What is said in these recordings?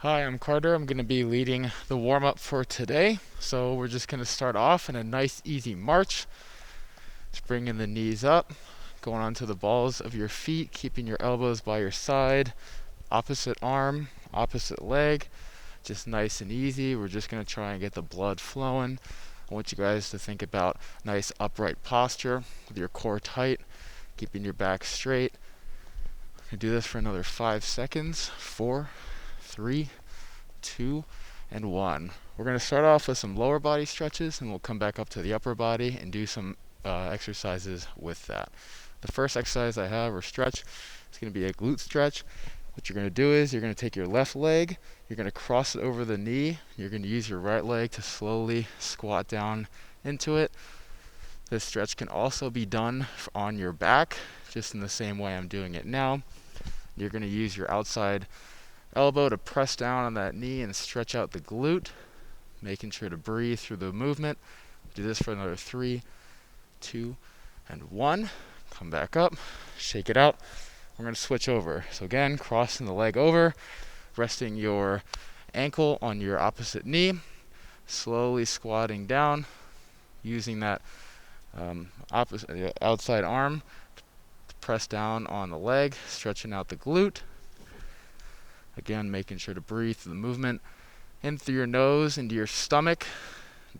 Hi, I'm Carter. I'm going to be leading the warm up for today. So, we're just going to start off in a nice, easy march. Just bringing the knees up, going onto the balls of your feet, keeping your elbows by your side, opposite arm, opposite leg. Just nice and easy. We're just going to try and get the blood flowing. I want you guys to think about nice upright posture with your core tight, keeping your back straight. We're going to do this for another 5 seconds. 4, 3, 2, and 1. We're going to start off with some lower body stretches, and we'll come back up to the upper body and do some exercises with that. The first exercise I have, or stretch, is going to be a glute stretch. What you're going to do is you're going to take your left leg, you're going to cross it over the knee, you're going to use your right leg to slowly squat down into it. This stretch can also be done on your back, just in the same way I'm doing it now. You're going to use your outside elbow to press down on that knee and stretch out the glute, making sure to breathe through the movement. Do this for another 3, 2, and 1. Come back up, shake it out. We're going to switch over. So again, crossing the leg over, resting your ankle on your opposite knee, slowly squatting down, using that outside arm to press down on the leg, stretching out the glute. Again, making sure to breathe through the movement, in through your nose, into your stomach,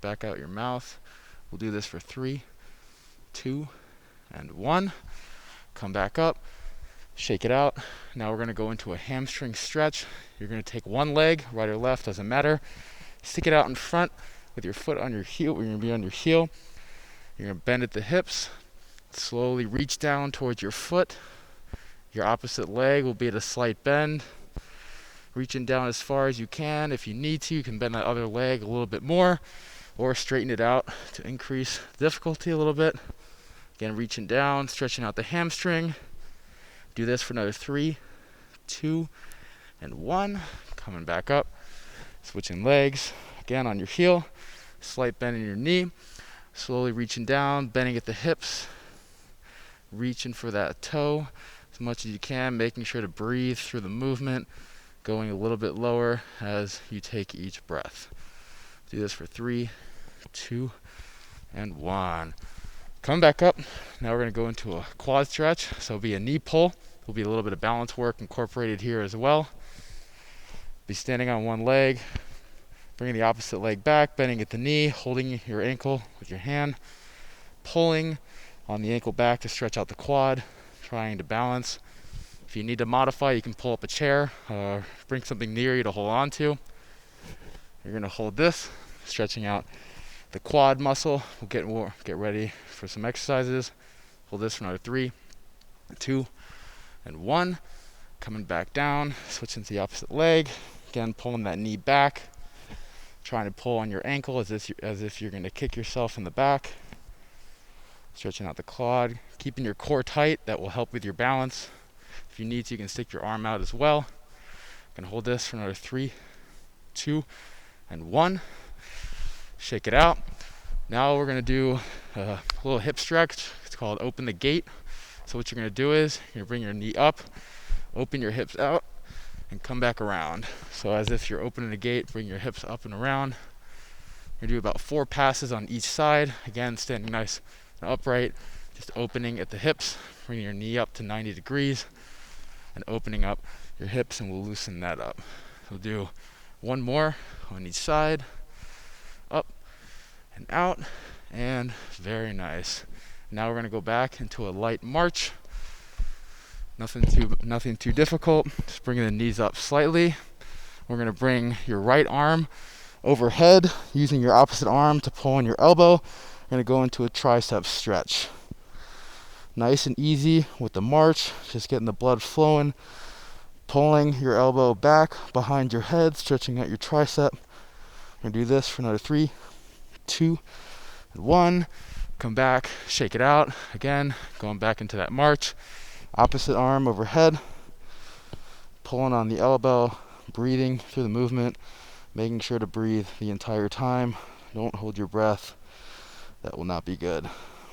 back out your mouth. We'll do this for 3, 2, and 1. Come back up, shake it out. Now we're going to go into a hamstring stretch. You're going to take one leg, right or left, doesn't matter. Stick it out in front with your foot on your heel. You're going to be on your heel. You're going to bend at the hips. Slowly reach down towards your foot. Your opposite leg will be at a slight bend. Reaching down as far as you can. If you need to, you can bend that other leg a little bit more or straighten it out to increase difficulty a little bit. Again, reaching down, stretching out the hamstring. Do this for another 3, 2, and 1. Coming back up, switching legs. Again, on your heel, slight bend in your knee. Slowly reaching down, bending at the hips. Reaching for that toe as much as you can, making sure to breathe through the movement. Going a little bit lower as you take each breath. Do this for 3, 2, and 1. Come back up. Now we're going to go into a quad stretch. So it'll be a knee pull. There'll be a little bit of balance work incorporated here as well. Be standing on one leg, bringing the opposite leg back, bending at the knee, holding your ankle with your hand, pulling on the ankle back to stretch out the quad, trying to balance. If you need to modify, you can pull up a chair, bring something near you to hold on to. You're going to hold this, stretching out the quad muscle. We'll get ready for some exercises. Hold this for another 3, 2, and 1. Coming back down, switching to the opposite leg. Again, pulling that knee back, trying to pull on your ankle as if you're going to kick yourself in the back. Stretching out the quad, keeping your core tight. That will help with your balance. If you need to, you can stick your arm out as well. Gonna hold this for another 3, 2, and 1. Shake it out. Now we're gonna do a little hip stretch. It's called open the gate. So what you're gonna do is you're gonna bring your knee up, open your hips out, and come back around. So as if you're opening a gate, bring your hips up and around. You're gonna do about 4 passes on each side. Again, standing nice and upright. Just opening at the hips, bringing your knee up to 90 degrees. And opening up your hips, and we'll loosen that up. We'll do one more on each side, up and out, and very nice. Now we're going to go back into a light march. Nothing too difficult. Just bringing the knees up slightly. We're going to bring your right arm overhead, using your opposite arm to pull on your elbow. We're going to go into a tricep stretch. Nice and easy with the march, just getting the blood flowing, pulling your elbow back behind your head, stretching out your tricep. We're going to do this for another 3, 2, and 1. Come back, shake it out. Again, going back into that march. Opposite arm overhead, pulling on the elbow, breathing through the movement, making sure to breathe the entire time. Don't hold your breath. That will not be good.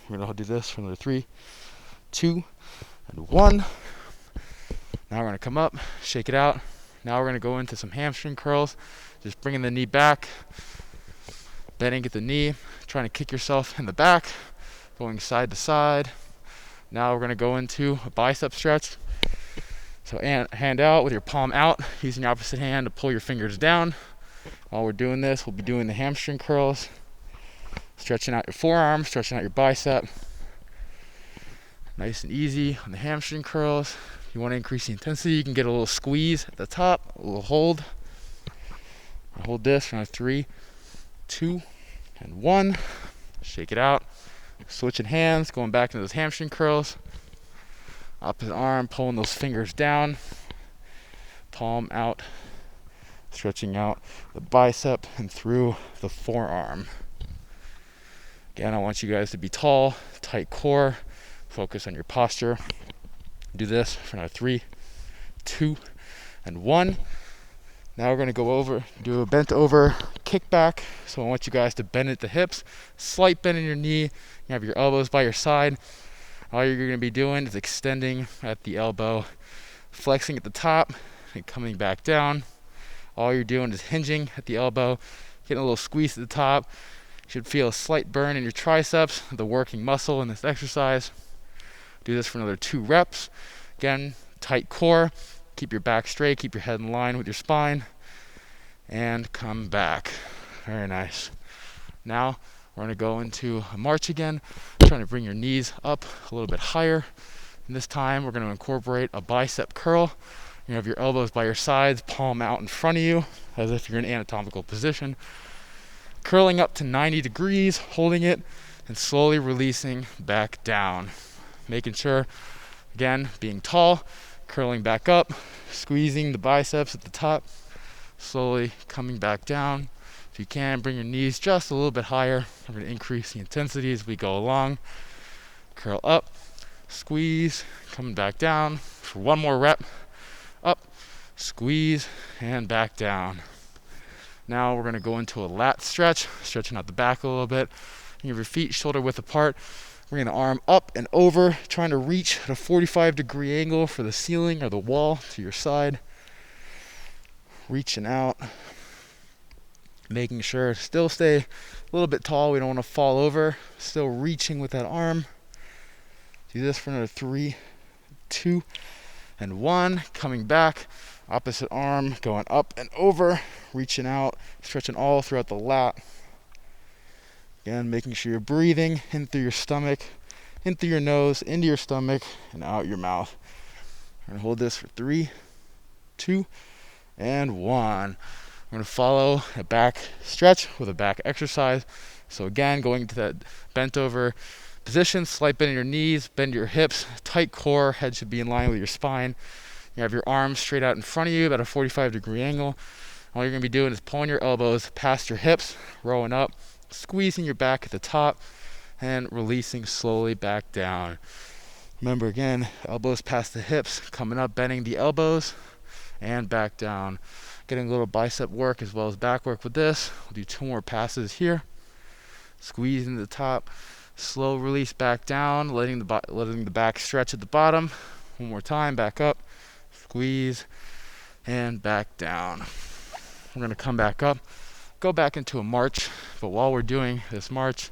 We're going to do this for another 3, 2, and 1. Now we're going to come up, shake it out, Now we're going to go into some hamstring curls. Just bringing the knee back, bending at the knee, trying to kick yourself in the back, going side to side. Now we're going to go into a bicep stretch. So hand out with your palm out, using your opposite hand to pull your fingers down. While we're doing this, we'll be doing the hamstring curls, stretching out your forearm, stretching out your bicep. Nice and easy on the hamstring curls. If you want to increase the intensity, you can get a little squeeze at the top, a little hold. Hold this for 3, 2, and 1. Shake it out. Switching hands, going back into those hamstring curls. Opposite arm, pulling those fingers down. Palm out, stretching out the bicep and through the forearm. Again, I want you guys to be tall, tight core. Focus on your posture. Do this for another 3, 2, and 1. Now we're going to go over, do a bent over kickback. So I want you guys to bend at the hips, slight bend in your knee. You have your elbows by your side. All you're going to be doing is extending at the elbow, flexing at the top and coming back down. All you're doing is hinging at the elbow, getting a little squeeze at the top. You should feel a slight burn in your triceps, the working muscle in this exercise. Do this for another 2 reps. Again, tight core. Keep your back straight, keep your head in line with your spine, and come back. Very nice. Now we're going to go into a march again, trying to bring your knees up a little bit higher. And this time we're going to incorporate a bicep curl. You have your elbows by your sides, palm out in front of you, as if you're in anatomical position. Curling up to 90 degrees, holding it, and slowly releasing back down. Making sure, again, being tall, curling back up, squeezing the biceps at the top, slowly coming back down. If you can, bring your knees just a little bit higher. I'm going to increase the intensity as we go along. Curl up, squeeze, coming back down for 1 more rep. Up, squeeze, and back down. Now we're going to go into a lat stretch, stretching out the back a little bit. You have your feet shoulder width apart. Bringing the arm up and over, trying to reach at a 45-degree angle for the ceiling or the wall to your side. Reaching out. Making sure to still stay a little bit tall. We don't want to fall over. Still reaching with that arm. Do this for another 3, 2, and 1. Coming back. Opposite arm going up and over. Reaching out. Stretching all throughout the lat. Again, making sure you're breathing in through your stomach, in through your nose, into your stomach, and out your mouth. We're going to hold this for 3, 2, and 1. We're going to follow a back stretch with a back exercise. So again, going into that bent over position, slight bend in your knees, bend your hips, tight core, head should be in line with your spine. You have your arms straight out in front of you, about a 45-degree angle. All you're going to be doing is pulling your elbows past your hips, rowing up, squeezing your back at the top, and releasing slowly back down. Remember again, elbows past the hips, coming up, bending the elbows, and back down. Getting a little bicep work as well as back work with this. We'll do 2 more passes here. Squeezing the top, slow release back down, letting the back stretch at the bottom. 1 more time, back up, squeeze, and back down. We're going to come back up, go back into a march, but while we're doing this march,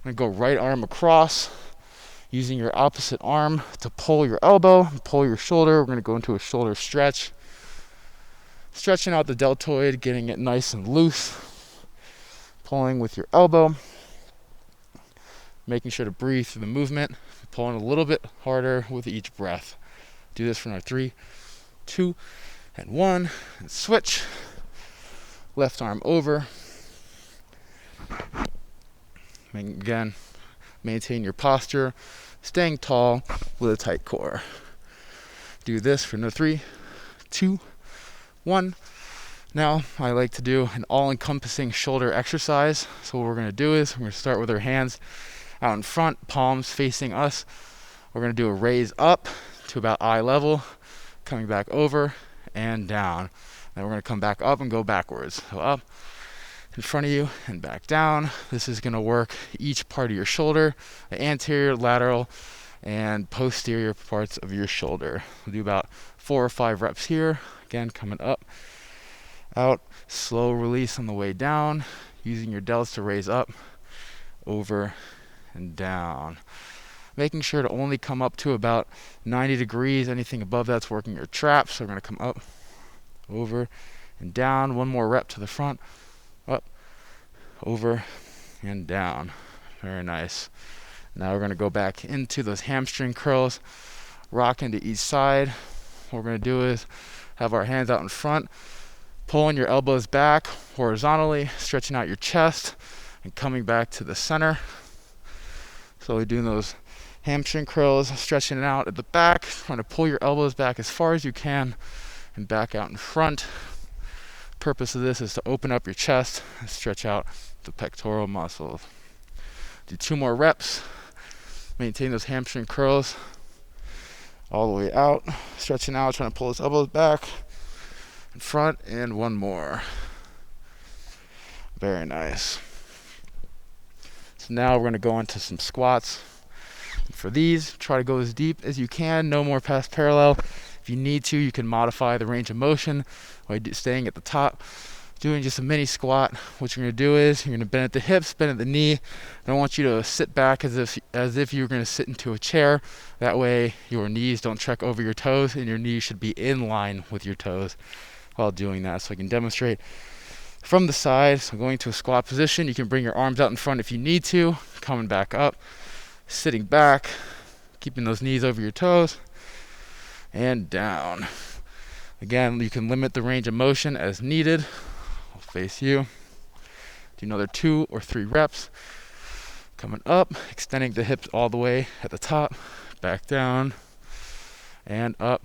I'm going to go right arm across, using your opposite arm to pull your elbow and pull your shoulder. We're going to go into a shoulder stretch, stretching out the deltoid, getting it nice and loose, pulling with your elbow, making sure to breathe through the movement, pulling a little bit harder with each breath. Do this for another 3, 2, and 1, and switch. Left arm over. Again, maintain your posture, staying tall with a tight core. Do this for another 3, 2, 1. Now, I like to do an all-encompassing shoulder exercise. So what we're going to do is we're going to start with our hands out in front, palms facing us. We're going to do a raise up to about eye level, coming back over and down. Then we're going to come back up and go backwards. So up in front of you and back down. This is going to work each part of your shoulder, the anterior, lateral, and posterior parts of your shoulder. We'll do about 4 or 5 reps here. Again, coming up, out, slow release on the way down, using your delts to raise up, over, and down. Making sure to only come up to about 90 degrees. Anything above that's working your traps. So we're going to come up, over, and down. One more rep to the front, up, over, and down. Very nice. Now we're going to go back into those hamstring curls, rocking to each side. What we're going to do is have our hands out in front, pulling your elbows back horizontally, stretching out your chest, and coming back to the center. Slowly doing those hamstring curls, stretching it out at the back, trying to pull your elbows back as far as you can and back out in front. Purpose of this is to open up your chest and stretch out the pectoral muscles. Do 2 more reps. Maintain those hamstring curls all the way out, stretching out, trying to pull those elbows back in front, and 1 more. Very nice. So now we're going to go into some squats. For these, try to go as deep as you can, no more past parallel. If you need to, you can modify the range of motion by staying at the top. Doing just a mini squat. What you're going to do is you're going to bend at the hips, bend at the knee. I don't want you to sit back as if you were going to sit into a chair. That way your knees don't trek over your toes and your knees should be in line with your toes while doing that. So I can demonstrate from the side. So going to a squat position, you can bring your arms out in front if you need to, coming back up, sitting back, keeping those knees over your toes, and down. Again, you can limit the range of motion as needed. I'll face you. Do another 2 or 3 reps. Coming up, extending the hips all the way at the top, back down, and up.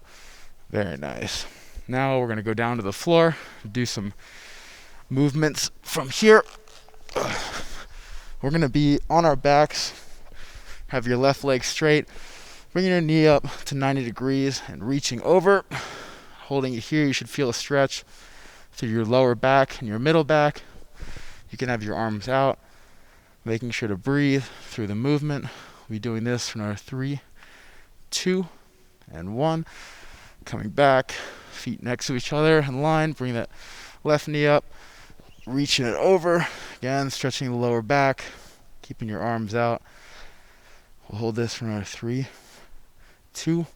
Very nice. Now we're going to go down to the floor, do some movements from here. We're going to be on our backs. Have your left leg straight. Bringing your knee up to 90 degrees and reaching over. Holding it here, you should feel a stretch through your lower back and your middle back. You can have your arms out, making sure to breathe through the movement. We'll be doing this for another 3, 2, and 1. Coming back, feet next to each other in line. Bring that left knee up, reaching it over. Again, stretching the lower back, keeping your arms out. We'll hold this for another 3, 2,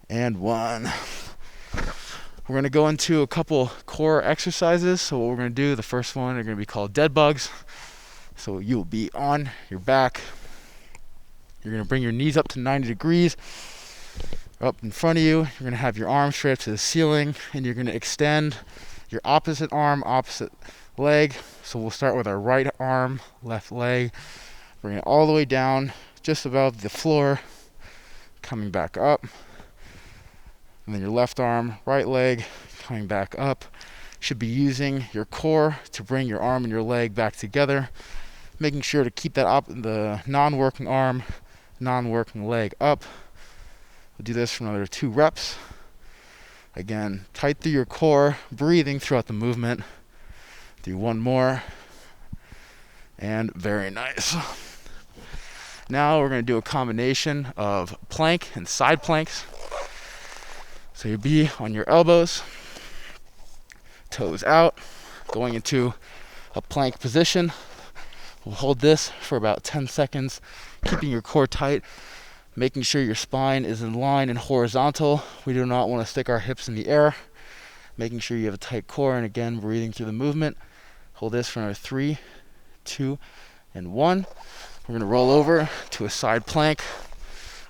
and 1. We're going to go into a couple core exercises. So what we're going to do, the first one are going to be called dead bugs. So you'll be on your back. You're going to bring your knees up to 90 degrees. Up in front of you, you're going to have your arms straight up to the ceiling, and you're going to extend your opposite arm, opposite leg. So we'll start with our right arm, left leg. Bring it all the way down, just above the floor, coming back up. And then your left arm, right leg, coming back up. Should be using your core to bring your arm and your leg back together. Making sure to keep that the non-working arm, non-working leg up. We'll do this for another 2 reps. Again, tight through your core, breathing throughout the movement. Do 1 more. And very nice. Now we're going to do a combination of plank and side planks. So you'll be on your elbows, toes out, going into a plank position. We'll hold this for about 10 seconds, keeping your core tight, making sure your spine is in line and horizontal. We do not want to stick our hips in the air. Making sure you have a tight core, and again, breathing through the movement. Hold this for another 3, 2, and 1. We're going to roll over to a side plank.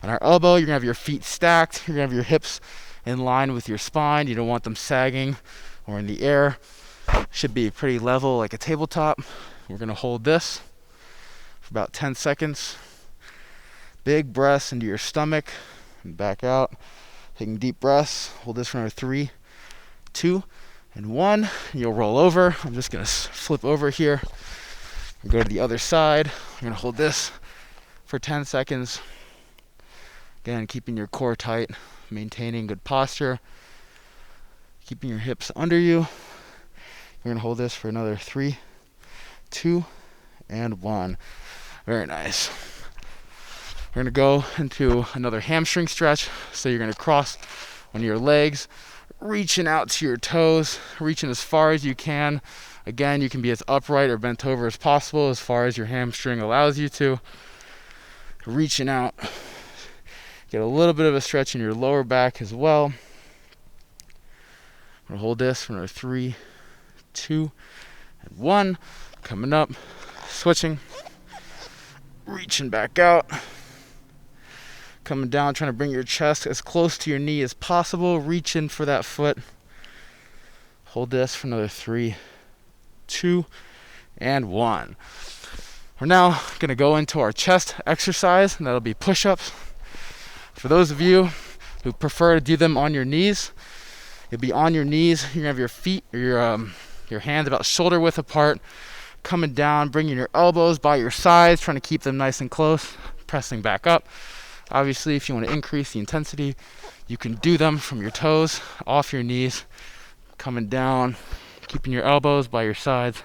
On our elbow, you're going to have your feet stacked. You're going to have your hips in line with your spine. You don't want them sagging or in the air. Should be pretty level like a tabletop. We're going to hold this for about 10 seconds. Big breaths into your stomach and back out. Taking deep breaths. Hold this for another 3, 2, and 1. You'll roll over. I'm just going to flip over here and go to the other side. I'm going to hold this for 10 seconds. Again, keeping your core tight, maintaining good posture, keeping your hips under you. We're going to hold this for another 3, 2, and 1. Very nice. We're gonna go into another hamstring stretch. So you're gonna cross one of your legs, reaching out to your toes, reaching as far as you can. Again, you can be as upright or bent over as possible, as far as your hamstring allows you to. Reaching out. Get a little bit of a stretch in your lower back as well. We're gonna hold this for another 3, 2, and 1. Coming up, switching, reaching back out. Coming down, trying to bring your chest as close to your knee as possible. Reach in for that foot. Hold this for another 3, 2, and 1. We're now gonna go into our chest exercise, and that'll be push-ups. For those of you who prefer to do them on your knees, you'll be on your knees. You're gonna have your feet or your hands about shoulder width apart, coming down, bringing your elbows by your sides, trying to keep them nice and close, pressing back up. Obviously, if you want to increase the intensity, you can do them from your toes, off your knees, coming down, keeping your elbows by your sides,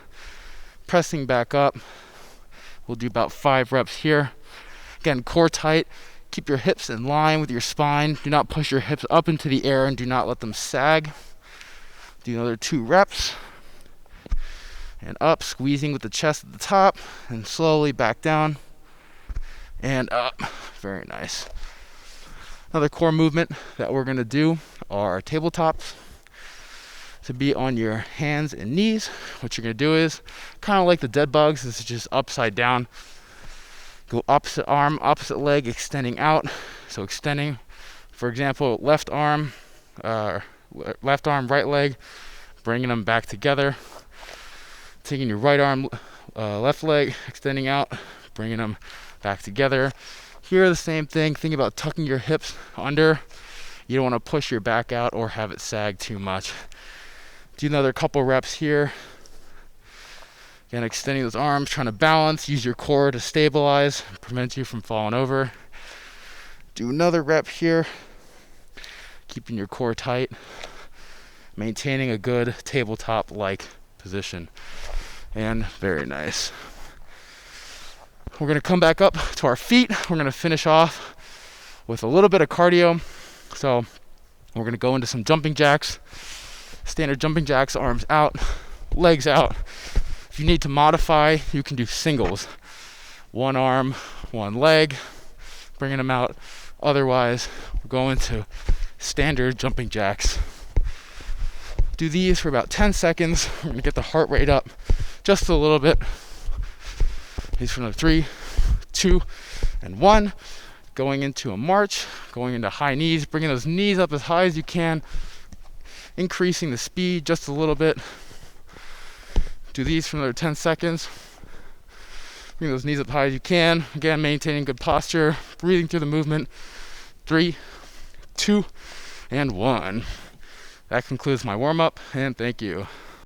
pressing back up. We'll do about 5 reps here. Again, core tight. Keep your hips in line with your spine. Do not push your hips up into the air and do not let them sag. Do another 2 reps. And up, squeezing with the chest at the top, and slowly back down and up. Very nice. Another core movement that we're going to do are tabletops. To be on your hands and knees, what you're going to do is kind of like the dead bugs. This is just upside down. Go opposite arm, opposite leg, extending out. So extending, for example, left arm, right leg, bringing them back together. Taking your right arm, left leg, extending out, bringing them back together. Here, the same thing. Think about tucking your hips under. You don't want to push your back out or have it sag too much. Do another couple reps here. Again, extending those arms, trying to balance. Use your core to stabilize, prevent you from falling over. Do another rep here. Keeping your core tight. Maintaining a good tabletop-like position. And very nice. We're going to come back up to our feet. We're going to finish off with a little bit of cardio. So we're going to go into some jumping jacks. Standard jumping jacks, arms out, legs out. If you need to modify, you can do singles. 1 arm, 1 leg, bringing them out. Otherwise, we're going to standard jumping jacks. Do these for about 10 seconds. We're going to get the heart rate up just a little bit. These for another 3, 2, and 1. Going into a march, going into high knees, bringing those knees up as high as you can. Increasing the speed just a little bit. Do these for another 10 seconds. Bring those knees up high as you can. Again, maintaining good posture, breathing through the movement. 3, 2, and 1. That concludes my warm-up, and thank you.